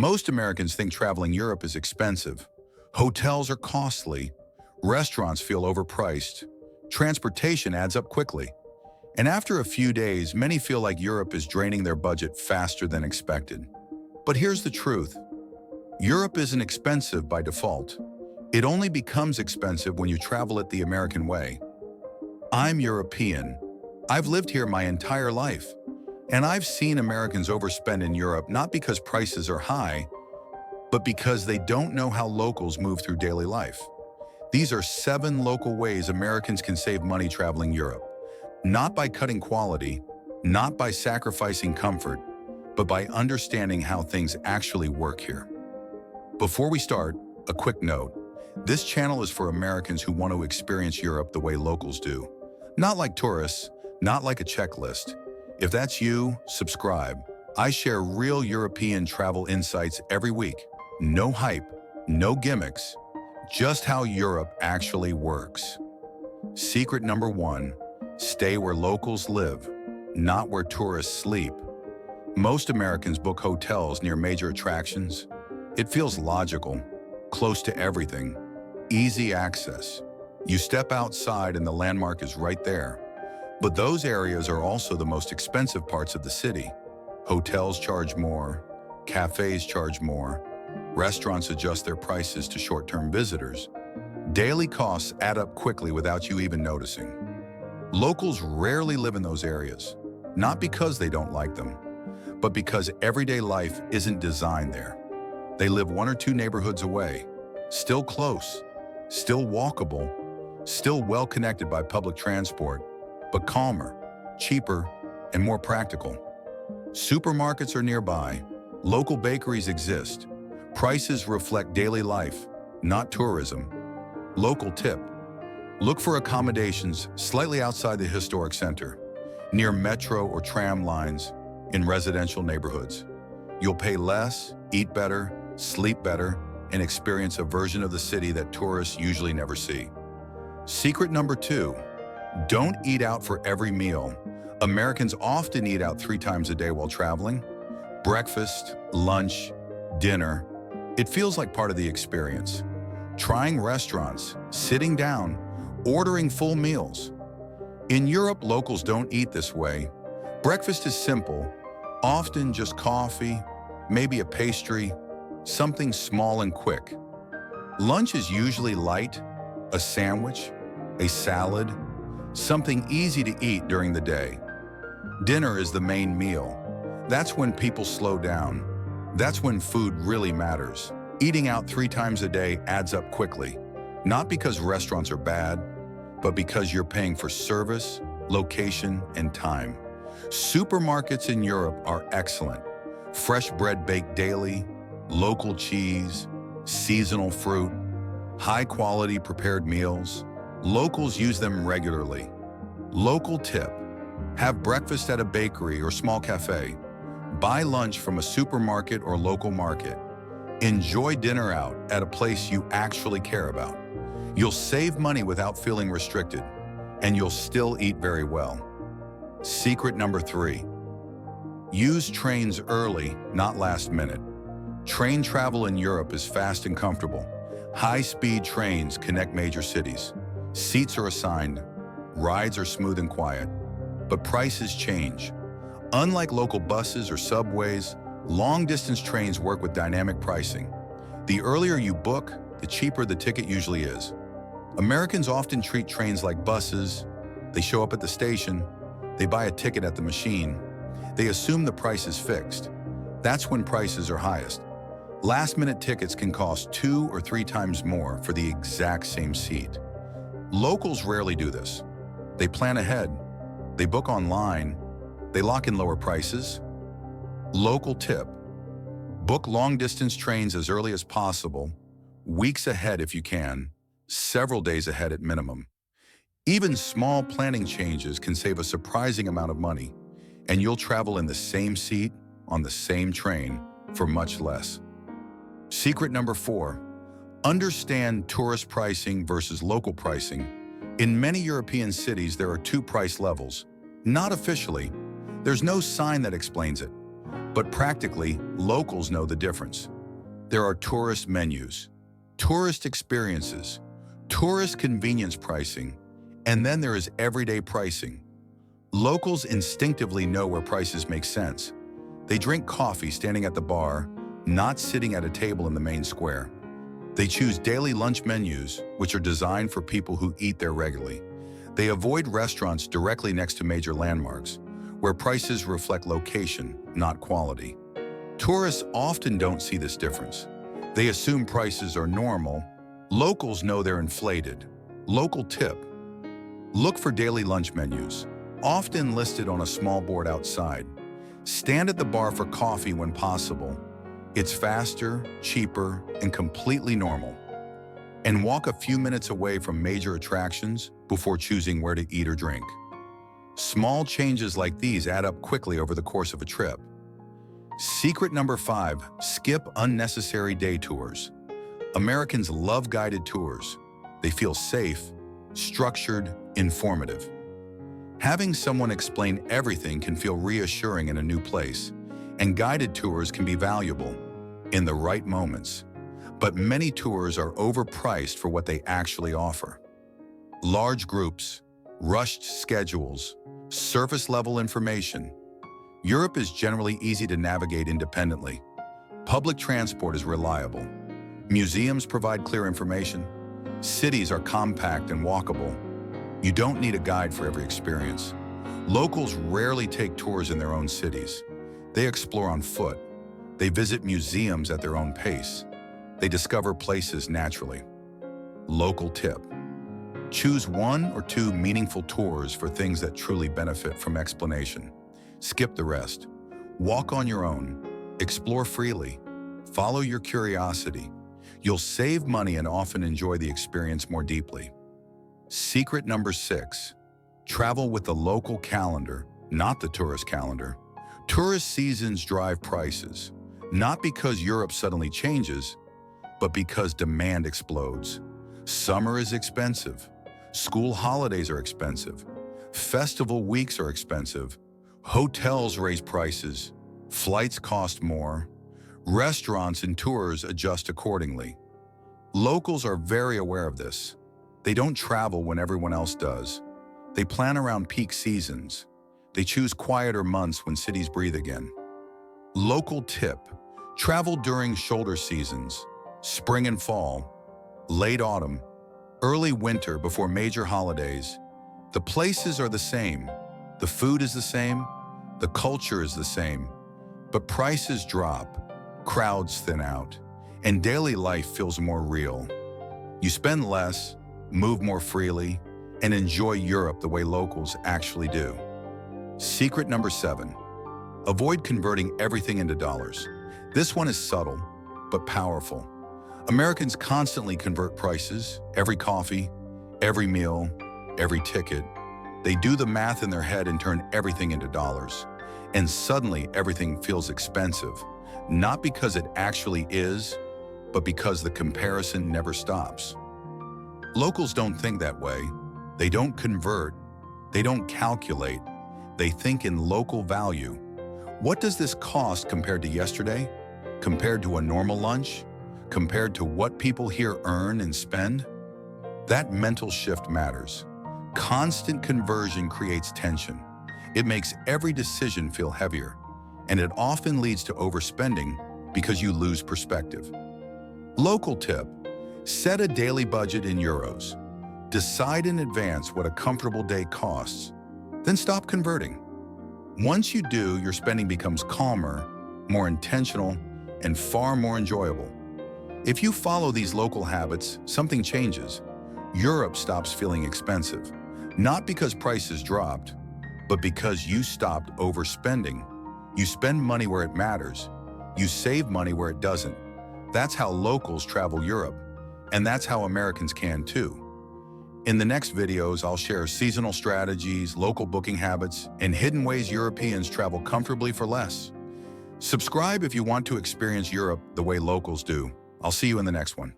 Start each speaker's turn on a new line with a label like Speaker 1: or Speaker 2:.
Speaker 1: Most Americans think traveling Europe is expensive. Hotels are costly, restaurants feel overpriced, transportation adds up quickly. And after a few days, many feel like Europe is draining their budget faster than expected. But here's the truth. Europe isn't expensive by default. It only becomes expensive when you travel it the American way. I'm European. I've lived here my entire life. And I've seen Americans overspend in Europe not because prices are high, but because they don't know how locals move through daily life. These are 7 local ways Americans can save money traveling Europe. Not by cutting quality, not by sacrificing comfort, but by understanding how things actually work here. Before we start, a quick note. This channel is for Americans who want to experience Europe the way locals do. Not like tourists, not like a checklist. If that's you, subscribe. I share real European travel insights every week. No hype, no gimmicks, just how Europe actually works. Secret number 1, stay where locals live, not where tourists sleep. Most Americans book hotels near major attractions. It feels logical, close to everything, easy access. You step outside and the landmark is right there. But those areas are also the most expensive parts of the city. Hotels charge more, cafes charge more, restaurants adjust their prices to short-term visitors. Daily costs add up quickly without you even noticing. Locals rarely live in those areas, not because they don't like them, but because everyday life isn't designed there. They live 1 or 2 neighborhoods away, still close, still walkable, still well connected by public transport, but calmer, cheaper, and more practical. Supermarkets are nearby, local bakeries exist, prices reflect daily life, not tourism. Local tip: look for accommodations slightly outside the historic center, near metro or tram lines, in residential neighborhoods. You'll pay less, eat better, sleep better, and experience a version of the city that tourists usually never see. Secret number 2, don't eat out for every meal. Americans often eat out 3 times a day while traveling. Breakfast, lunch, dinner. It feels like part of the experience. Trying restaurants, sitting down, ordering full meals. In Europe, locals don't eat this way. Breakfast is simple, often just coffee, maybe a pastry, something small and quick. Lunch is usually light, a sandwich, a salad, something easy to eat during the day. Dinner is the main meal. That's when people slow down. That's when food really matters. Eating out 3 times a day adds up quickly, not because restaurants are bad, but because you're paying for service, location, and time. Supermarkets in Europe are excellent. Fresh bread baked daily, local cheese, seasonal fruit, high-quality prepared meals. Locals use them regularly. Local tip: have breakfast at a bakery or small cafe. Buy lunch from a supermarket or local market. Enjoy dinner out at a place you actually care about. You'll save money without feeling restricted, and you'll still eat very well. Secret number 3, use trains early, not last minute. Train travel in Europe is fast and comfortable. High-speed trains connect major cities. Seats are assigned, rides are smooth and quiet, but prices change. Unlike local buses or subways, long-distance trains work with dynamic pricing. The earlier you book, the cheaper the ticket usually is. Americans often treat trains like buses. They show up at the station, they buy a ticket at the machine, they assume the price is fixed. That's when prices are highest. Last-minute tickets can cost 2 or 3 times more for the exact same seat. Locals rarely do this. They plan ahead, they book online, they lock in lower prices. Local tip: book long-distance trains as early as possible, weeks ahead if you can, several days ahead at minimum. Even small planning changes can save a surprising amount of money, and you'll travel in the same seat on the same train for much less. Secret number 4, understand tourist pricing versus local pricing. In many European cities, there are 2 price levels. Not officially. There's no sign that explains it. But practically, locals know the difference. There are tourist menus, tourist experiences, tourist convenience pricing, and then there is everyday pricing. Locals instinctively know where prices make sense. They drink coffee standing at the bar, not sitting at a table in the main square. They choose daily lunch menus, which are designed for people who eat there regularly. They avoid restaurants directly next to major landmarks, where prices reflect location, not quality. Tourists often don't see this difference. They assume prices are normal. Locals know they're inflated. Local tip: look for daily lunch menus, often listed on a small board outside. Stand at the bar for coffee when possible. It's faster, cheaper, and completely normal. And walk a few minutes away from major attractions before choosing where to eat or drink. Small changes like these add up quickly over the course of a trip. Secret number 5, skip unnecessary day tours. Americans love guided tours. They feel safe, structured, informative. Having someone explain everything can feel reassuring in a new place, and guided tours can be valuable in the right moments. But many tours are overpriced for what they actually offer. Large groups, rushed schedules, surface-level information. Europe is generally easy to navigate independently. Public transport is reliable. Museums provide clear information. Cities are compact and walkable. You don't need a guide for every experience. Locals rarely take tours in their own cities. They explore on foot. They visit museums at their own pace. They discover places naturally. Local tip: choose 1 or 2 meaningful tours for things that truly benefit from explanation. Skip the rest. Walk on your own. Explore freely. Follow your curiosity. You'll save money and often enjoy the experience more deeply. Secret number 6, travel with the local calendar, not the tourist calendar. Tourist seasons drive prices, not because Europe suddenly changes, but because demand explodes. Summer is expensive. School holidays are expensive. Festival weeks are expensive. Hotels raise prices. Flights cost more. Restaurants and tours adjust accordingly. Locals are very aware of this. They don't travel when everyone else does. They plan around peak seasons. They choose quieter months when cities breathe again. Local tip: travel during shoulder seasons, spring and fall, late autumn, early winter before major holidays. The places are the same. The food is the same. The culture is the same. But prices drop, crowds thin out, and daily life feels more real. You spend less, move more freely, and enjoy Europe the way locals actually do. Secret number 7, avoid converting everything into dollars. This one is subtle, but powerful. Americans constantly convert prices, every coffee, every meal, every ticket. They do the math in their head and turn everything into dollars. And suddenly everything feels expensive, not because it actually is, but because the comparison never stops. Locals don't think that way. They don't convert. They don't calculate. They think in local value. What does this cost compared to yesterday? Compared to a normal lunch? Compared to what people here earn and spend? That mental shift matters. Constant conversion creates tension. It makes every decision feel heavier, and it often leads to overspending because you lose perspective. Local tip: set a daily budget in euros. Decide in advance what a comfortable day costs, then stop converting. Once you do, your spending becomes calmer, more intentional, and far more enjoyable. If you follow these local habits, something changes. Europe stops feeling expensive, not because prices dropped, but because you stopped overspending. You spend money where it matters. You save money where it doesn't. That's how locals travel Europe, and that's how Americans can too. In the next videos, I'll share seasonal strategies, local booking habits, and hidden ways Europeans travel comfortably for less. Subscribe if you want to experience Europe the way locals do. I'll see you in the next one.